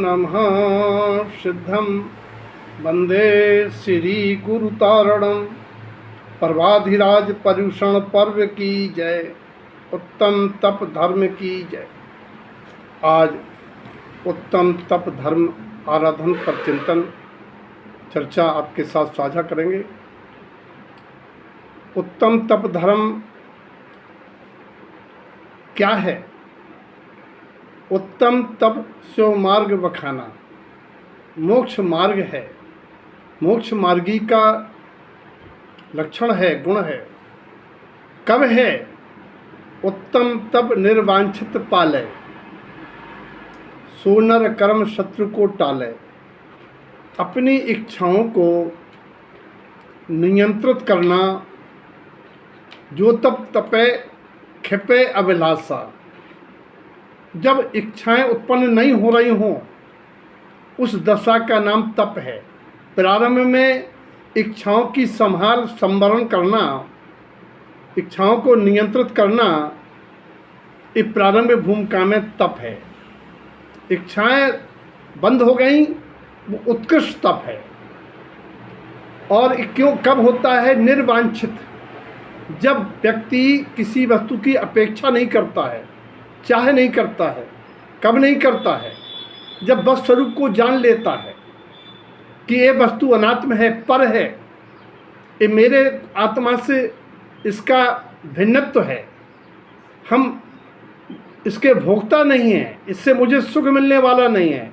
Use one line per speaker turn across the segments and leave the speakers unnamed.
नमः सिद्धं वंदे श्री गुरुतारणम। पर्वाधिराज पर्युषण पर्व की जय, उत्तम तप धर्म की जय। आज उत्तम तप धर्म आराधन पर चिंतन चर्चा आपके साथ साझा करेंगे। उत्तम तप धर्म क्या है? उत्तम तप सो मार्ग बखाना, मोक्ष मार्ग है, मोक्ष मार्गी का लक्षण है, गुण है। कब है? उत्तम तप निर्वांछित पाले, सोनर कर्म शत्रु को टाले। अपनी इच्छाओं को नियंत्रित करना, जो तप तपे क्षिपे अभिलाषा। जब इच्छाएं उत्पन्न नहीं हो रही हों, उस दशा का नाम तप है। प्रारंभ में इच्छाओं की संवरण करना, इच्छाओं को नियंत्रित करना, ये प्रारंभ भूमिका में तप है। इच्छाएं बंद हो गई, वो उत्कृष्ट तप है। और क्यों, कब होता है? निर्वांछित, जब व्यक्ति किसी वस्तु की अपेक्षा नहीं करता है, चाहे नहीं करता है। कब नहीं करता है? जब वस्तु स्वरूप को जान लेता है कि ये वस्तु अनात्म है, पर है, ये मेरे आत्मा से इसका भिन्नत्व है, हम इसके भोक्ता नहीं हैं, इससे मुझे सुख मिलने वाला नहीं है।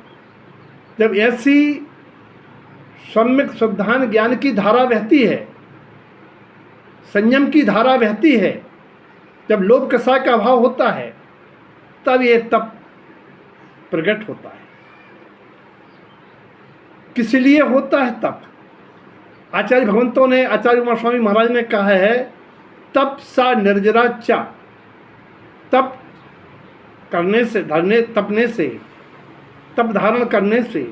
जब ऐसी सम्यक शुद्धान ज्ञान की धारा बहती है, संयम की धारा बहती है, जब लोभ कषाय का अभाव होता है, तब ये तप प्रकट होता है। किस लिए होता है तप? आचार्य भगवंतों ने, आचार्य उमा स्वामी महाराज ने कहा है, तप सा निर्जरा चा। तप करने से, तपने से, तप धारण करने से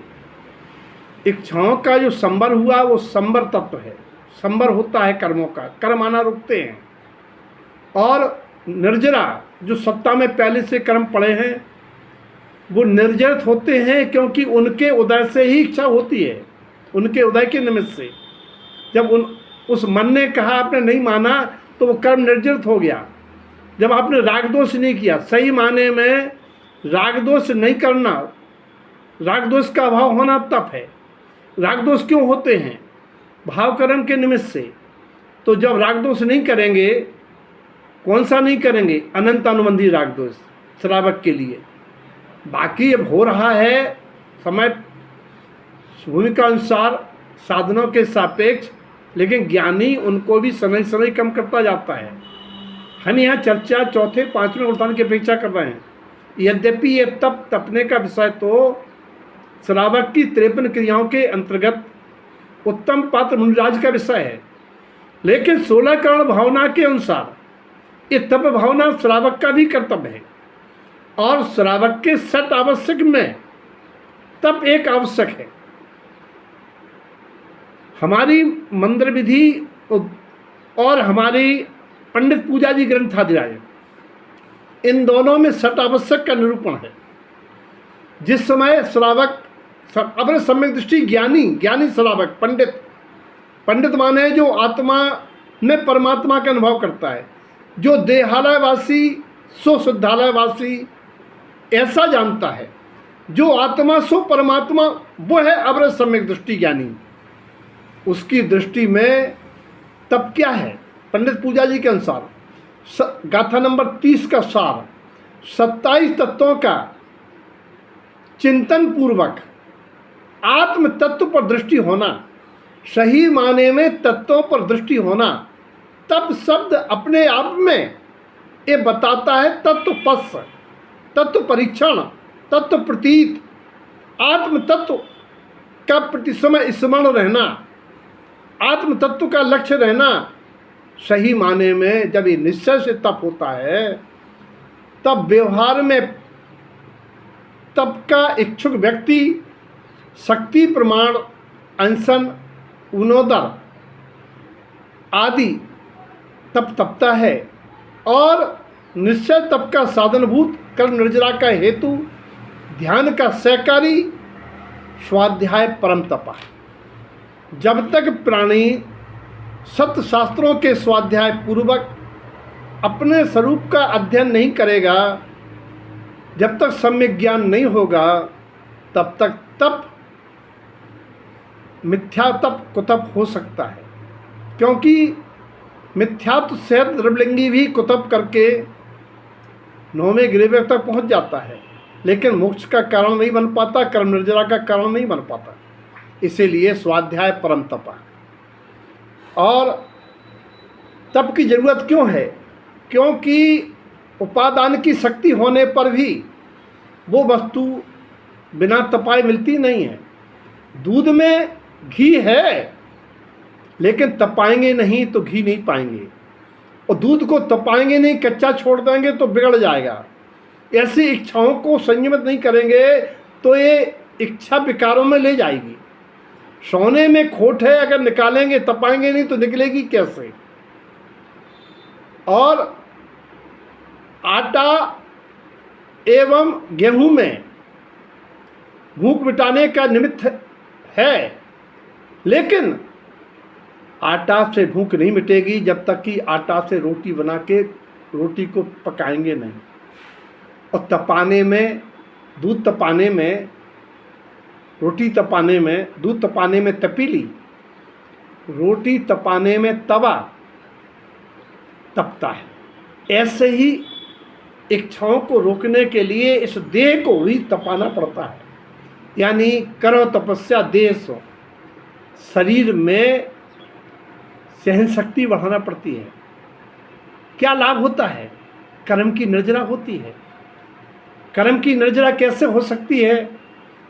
इच्छाओं का जो संवर हुआ, वो संवर तत्व है। संवर होता है कर्मों का, कर्म आना रुकते हैं। और निर्जरा, जो सत्ता में पहले से कर्म पड़े हैं, वो निर्जरित होते हैं, क्योंकि उनके उदय से ही इच्छा होती है, उनके उदय के निमित्त से। जब उस मन ने कहा, आपने नहीं माना, तो वो कर्म निर्जरित हो गया। जब आपने राग दोष नहीं किया, सही माने में राग दोष नहीं करना, राग दोष का अभाव होना तप है। राग दोष क्यों होते हैं? भाव कर्म के निमित्त से। तो जब राग दोष नहीं करेंगे, कौन सा नहीं करेंगे? अनंत अनुबंधी राग दोष श्रावक के लिए। बाकी अब हो रहा है समय भूमिका अनुसार, साधनों के सापेक्ष, लेकिन ज्ञानी उनको भी समय समय कम करता जाता है। हम यहाँ चर्चा चौथे पांचवें उठान की अपेक्षा कर रहे हैं। यद्यपि ये तप तपने का विषय तो श्रावक की 53 क्रियाओं के अंतर्गत उत्तम पात्र मुनिराज का विषय है, लेकिन 16 करण भावना के अनुसार ये तप भावना श्रावक का भी कर्तव्य है। और श्रावक के सत आवश्यक में तप एक आवश्यक है। हमारी मंत्र विधि और हमारी पंडित पूजा जी ग्रंथाधिराज, इन दोनों में सत आवश्यक का निरूपण है। जिस समय श्रावक अपने सम्यक दृष्टि ज्ञानी श्रावक, पंडित माने जो आत्मा में परमात्मा का अनुभव करता है, जो देहालयवासी सो शुद्धालयवासी ऐसा जानता है, जो आत्मा सो परमात्मा, वो है अवर सम्यक दृष्टि ज्ञानी। उसकी दृष्टि में तप क्या है? पंडित पूजा जी के अनुसार गाथा नंबर 30 का सार, 27 तत्वों का चिंतन पूर्वक आत्म तत्व पर दृष्टि होना, सही माने में तत्वों पर दृष्टि होना। तप शब्द अपने आप में ये बताता है तत्वपस्स, तत्व परीक्षण, तत्व प्रतीत, आत्म तत्व का प्रति समय स्मरण रहना, आत्म तत्व का लक्ष्य रहना। सही माने में जब ये निश्चय से तप होता है, तब व्यवहार में तप का इच्छुक व्यक्ति शक्ति प्रमाण, अनशन, उनोदर आदि तप तपता है। और निश्चय तप का साधनभूत कर्म निर्जरा का हेतु, ध्यान का सहकारी स्वाध्याय परम तप। जब तक प्राणी सत्य शास्त्रों के स्वाध्याय पूर्वक अपने स्वरूप का अध्ययन नहीं करेगा, जब तक सम्यक ज्ञान नहीं होगा, तब तक तप मिथ्या तप कुतप हो सकता है। क्योंकि मिथ्या तो सहज द्रवलिंगी भी कुतप करके 9वें गिरिवेश तक पहुंच जाता है, लेकिन मोक्ष का कारण नहीं बन पाता, कर्म निर्जरा का कारण नहीं बन पाता। इसीलिए स्वाध्याय परम तप। और तप की जरूरत क्यों है? क्योंकि उपादान की शक्ति होने पर भी वो वस्तु बिना तपाए मिलती नहीं है। दूध में घी है, लेकिन तपाएंगे नहीं तो घी नहीं पाएंगे, और दूध को तपाएंगे नहीं, कच्चा छोड़ देंगे तो बिगड़ जाएगा। ऐसी इच्छाओं को संयमित नहीं करेंगे तो ये इच्छा विकारों में ले जाएगी। सोने में खोट है, अगर निकालेंगे तपाएंगे नहीं तो निकलेगी कैसे? और आटा एवं गेहूं में भूख मिटाने का निमित्त है, लेकिन आटा से भूख नहीं मिटेगी जब तक कि आटा से रोटी बना के रोटी को पकाएंगे नहीं। और तपाने में, दूध तपाने में, रोटी तपाने में, दूध तपाने में तपीली, रोटी तपाने में तवा तपता है। ऐसे ही इच्छाओं को रोकने के लिए इस देह को भी तपाना पड़ता है। यानी करो तपस्या देह सो, शरीर में सहन शक्ति बढ़ाना पड़ती है। क्या लाभ होता है? कर्म की निर्जरा होती है। कर्म की निर्जरा कैसे हो सकती है?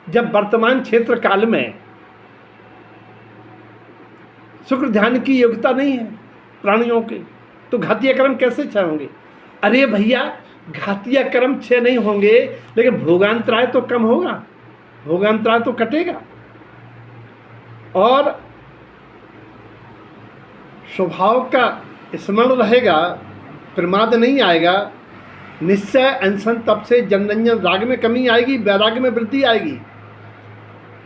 जब वर्तमान क्षेत्र काल में शुक्र ध्यान की योग्यता नहीं है प्राणियों की, तो घातीय कर्म कैसे क्षय होंगे? अरे भैया, घातीय कर्म क्षय नहीं होंगे, लेकिन भोगांतराय तो कम होगा, भोगांतराय तो कटेगा। और स्वभाव का स्मरण रहेगा, प्रमाद नहीं आएगा। निश्चय अनशन तप से जनरंजन राग में कमी आएगी, वैराग्य में वृद्धि आएगी।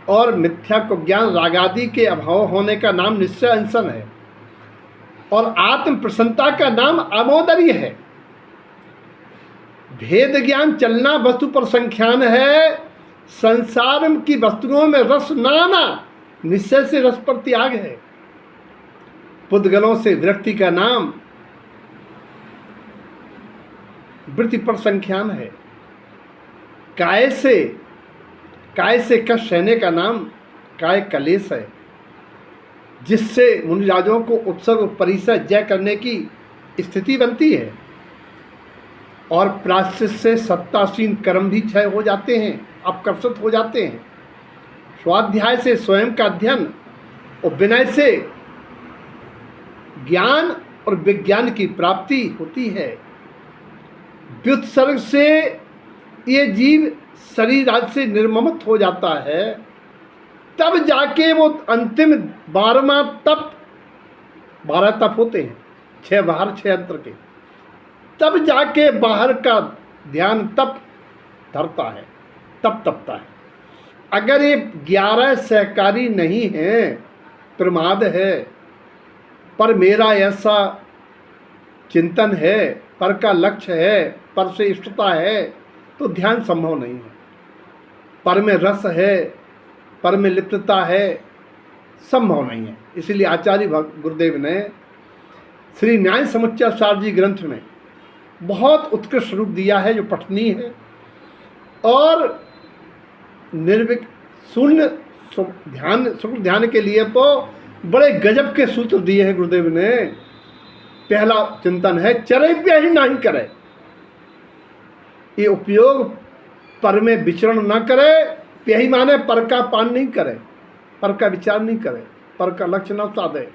और मिथ्या को ज्ञान रागादि के अभाव होने का नाम निश्चय अनशन है। और आत्म प्रसन्नता का नाम आमोदर्य है। भेद ज्ञान चलना वस्तु पर संख्यान है। संसार की वस्तुओं में रस नाना, निश्चय से रस पर त्याग है। पुद्गलों से विरक्ति का नाम वृत्ति पर संख्यान है। काय से कष्ट सहने का नाम काय कलेश है, जिससे मुनिराजों को उत्सर्ग परिसर जय करने की स्थिति बनती है। और प्रायश्चित से सत्तासीन कर्म भी क्षय हो जाते हैं, अपकर्षित हो जाते हैं। स्वाध्याय से स्वयं का अध्ययन और विनय से ज्ञान और विज्ञान की प्राप्ति होती है। व्युत्सर्ग से ये जीव शरीर आदि से निर्ममत हो जाता है, तब जाके वो अंतिम 12वां तप, 12 तप होते हैं, 6 बाहर 6 अंतर के, तब जाके बाहर का ध्यान तप धरता है, तब तपता है। अगर ये 11 सहकारी नहीं है, प्रमाद है, पर मेरा ऐसा चिंतन है, पर का लक्ष्य है, पर से इष्टता है, तो ध्यान संभव नहीं है। पर में रस है, पर में लिप्तता है, संभव नहीं है। इसलिए आचार्य गुरुदेव ने श्री न्याय समुच्चय सार जी ग्रंथ में बहुत उत्कृष्ट रूप दिया है, जो पठनीय है। और निर्विक शून्य शुक्र ध्यान के लिए तो बड़े गजब के सूत्र दिए हैं गुरुदेव ने। पहला चिंतन है, चरे पे ही नहीं करे, ये उपयोग पर में विचरण ना करे। यही माने पर का पान नहीं करे, पर का विचार नहीं करे, पर का लक्ष्य न साधे।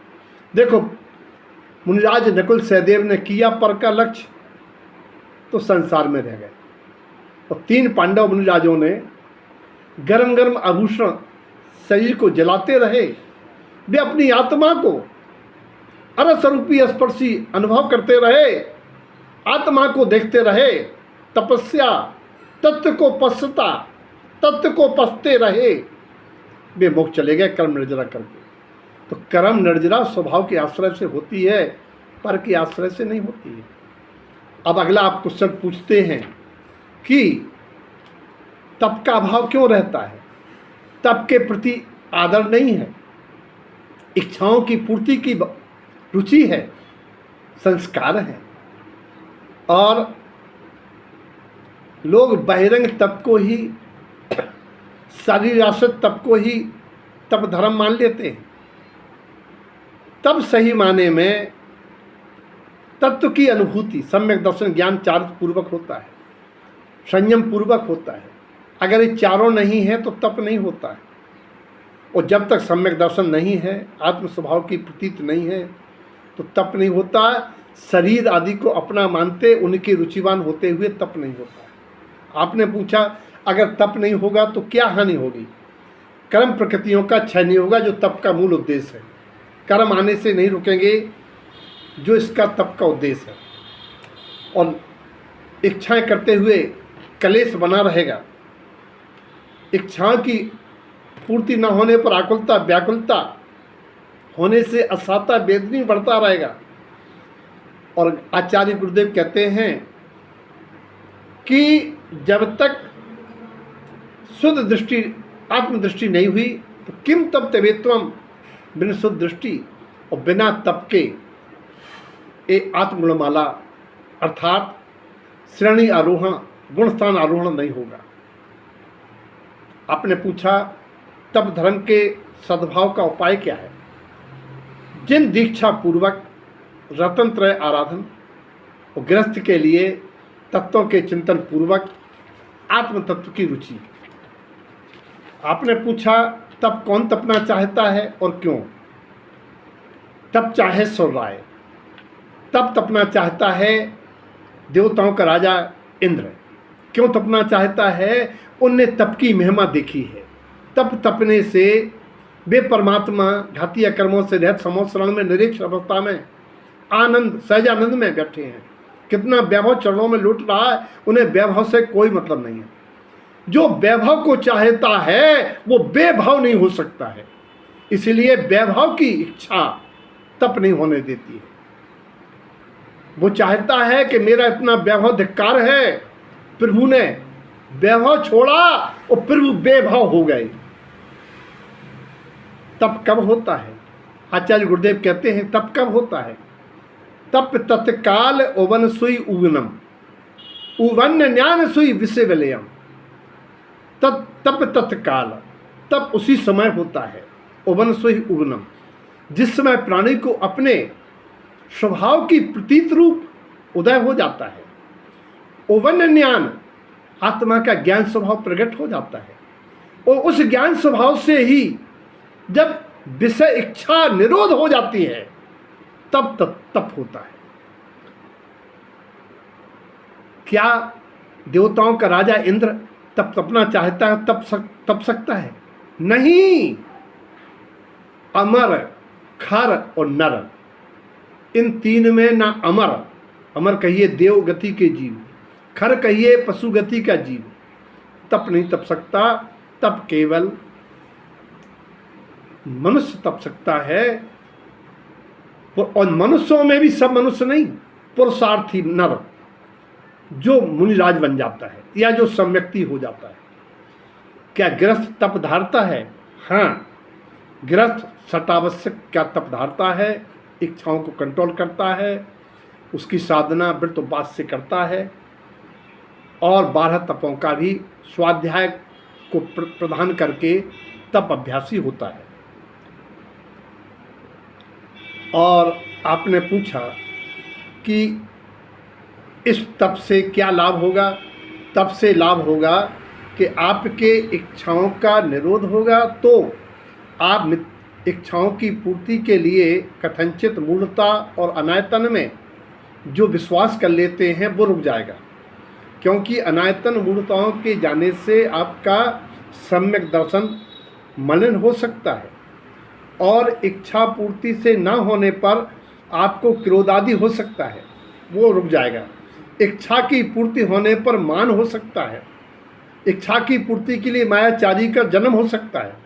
देखो मुनिराज नकुल सहदेव ने किया पर का लक्ष्य, तो संसार में रह गए। और 3 पांडव मुनिराजों ने गरम गरम आभूषण शरीर को जलाते रहे। वे अपनी आत्मा को अरस्वरूपी स्पर्शी अनुभव करते रहे, आत्मा को देखते रहे, तपस्या, तत्व को पश्यता, तत्व को पसते रहे। वे मोक्ष चले गए कर्म निर्जरा करके। तो कर्म निर्जरा स्वभाव के आश्रय से होती है, पर के आश्रय से नहीं होती है। अब अगला आप क्वेश्चन पूछते हैं कि तप का अभाव क्यों रहता है? तप के प्रति आदर नहीं है, इच्छाओं की पूर्ति की रुचि है, संस्कार है, और लोग बहिरंग तप को ही, शरीराश्रित तप को ही तप धर्म मान लेते हैं। तब सही माने में तत्व की अनुभूति सम्यक दर्शन ज्ञान चारित्र पूर्वक होता है, संयम पूर्वक होता है। अगर ये चारों नहीं है तो तप नहीं होता है। और जब तक सम्यक दर्शन नहीं है, आत्म स्वभाव की प्रतीत नहीं है, तो तप नहीं होता। शरीर आदि को अपना मानते, उनके रुचिवान होते हुए तप नहीं होता है। आपने पूछा अगर तप नहीं होगा तो क्या हानि होगी? कर्म प्रकृतियों का क्षय नहीं होगा, जो तप का मूल उद्देश्य है। कर्म आने से नहीं रुकेंगे, जो इसका तप का उद्देश्य है। और इच्छाएं करते हुए कलेश बना रहेगा। इच्छाओं की पूर्ति न होने पर आकुलता व्याकुलता होने से असाता वेदनी बढ़ता रहेगा। और आचार्य गुरुदेव कहते हैं कि जब तक शुद्ध दृष्टि आत्मदृष्टि नहीं हुई तो किम तप तवेत्वम, बिना शुद्ध दृष्टि और बिना तप के ये आत्मगुणमाला अर्थात श्रेणी आरोहण, गुणस्थान आरोहण नहीं होगा। आपने पूछा तप धर्म के सद्भाव का उपाय क्या है? जिन दीक्षा पूर्वक रतन त्रय आराधन और गृहस्थ के लिए तत्वों के चिंतन पूर्वक आत्म तत्व की रुचि। आपने पूछा तब कौन तपना चाहता है और क्यों? तब चाहे सौराय, तब तपना चाहता है देवताओं का राजा इंद्र। क्यों तपना चाहता है? उनने तप की महिमा देखी है। तप तपने से वे परमात्मा घातीय कर्मों से रहित समोत्सरण में निरीक्ष अवस्था में आनंद सहजानंद में बैठे हैं। कितना वैभव चरणों में लूट रहा है, उन्हें वैभव से कोई मतलब नहीं है। जो वैभव को चाहता है वो बेभाव नहीं हो सकता है, इसलिए वैभव की इच्छा तप नहीं होने देती है। वो चाहता है कि मेरा इतना वैभव धिक्कार है, प्रभु ने वैभव छोड़ा और प्रभु बेभाव हो गए। तप कब होता है? आचार्य गुरुदेव कहते हैं तप कब होता है? तप तत्काल ओवन सुई उगनम, उवन ज्ञान सुई विषय विलयम। तप तत्काल, तप उसी समय होता है। ओवन सुई उगनम, जिस समय प्राणी को अपने स्वभाव की प्रतीत रूप उदय हो जाता है। ओवन ज्ञान, आत्मा का ज्ञान स्वभाव प्रकट हो जाता है। और उस ज्ञान स्वभाव से ही जब विषय इच्छा निरोध हो जाती है तब तप होता है। क्या देवताओं का राजा इंद्र तप तपना चाहता है तप सकता है? नहीं। अमर, खर और नर, इन तीन में ना अमर, अमर कहिए देव गति के जीव, खर कहिए पशु गति का जीव तप नहीं तप सकता। तप केवल मनुष्य तप सकता है। और मनुष्यों में भी सब मनुष्य नहीं, पुरुषार्थी नर जो मुनिराज बन जाता है या जो सम्यक्ति हो जाता है। क्या गृहस्थ तप धारता है? हाँ, गृहस्थ सटावश्यक क्या तप धारता है? इच्छाओं को कंट्रोल करता है, उसकी साधना व्रत उपवास से करता है, और 12 तपों का भी स्वाध्याय को प्रदान करके तप अभ्यासी होता है। और आपने पूछा कि इस तप से क्या लाभ होगा? तप से लाभ होगा कि आपके इच्छाओं का निरोध होगा, तो आप इच्छाओं की पूर्ति के लिए कथनचित मूढ़ता और अनायतन में जो विश्वास कर लेते हैं वो रुक जाएगा। क्योंकि अनायतन मूढ़ताओं के जाने से आपका सम्यक दर्शन मलिन हो सकता है, और इच्छा पूर्ति से न होने पर आपको क्रोधादि हो सकता है, वो रुक जाएगा। इच्छा की पूर्ति होने पर मान हो सकता है, इच्छा की पूर्ति के लिए मायाचारी का जन्म हो सकता है।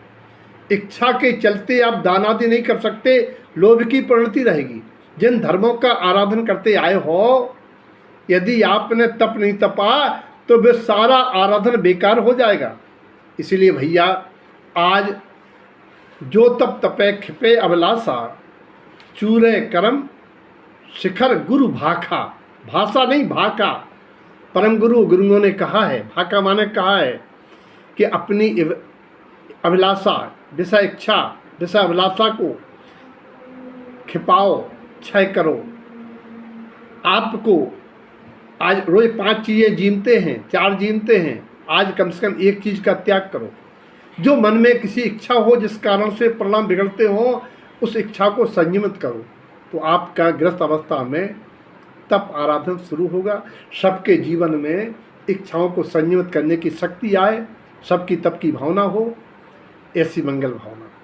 इच्छा के चलते आप दान आदि नहीं कर सकते, लोभ की प्रवृत्ति रहेगी। जिन धर्मों का आराधन करते आए हो, यदि आपने तप नहीं तपा तो वे सारा आराधन बेकार हो जाएगा। इसीलिए भैया आज जो तप तपे खिपे अभिलाषा, चूरे कर्म शिखर गुरु भाखा, भाषा नहीं भाका। परम गुरुओं ने कहा है, भाका माने कहा है कि अपनी अभिलाषा, विषय इच्छा, विषय अभिलाषा को खिपाओ, क्षय करो। आपको आज रोज 5 चीज़ें जीनते हैं, 4 जीनते हैं, आज कम से कम एक चीज़ का त्याग करो। जो मन में किसी इच्छा हो जिस कारण से परिणाम बिगड़ते हो, उस इच्छा को संयमित करो, तो आपका गृहस्थ अवस्था में तप आराधन शुरू होगा। सबके जीवन में इच्छाओं को संयमित करने की शक्ति आए, सबकी तप की भावना हो, ऐसी मंगल भावना।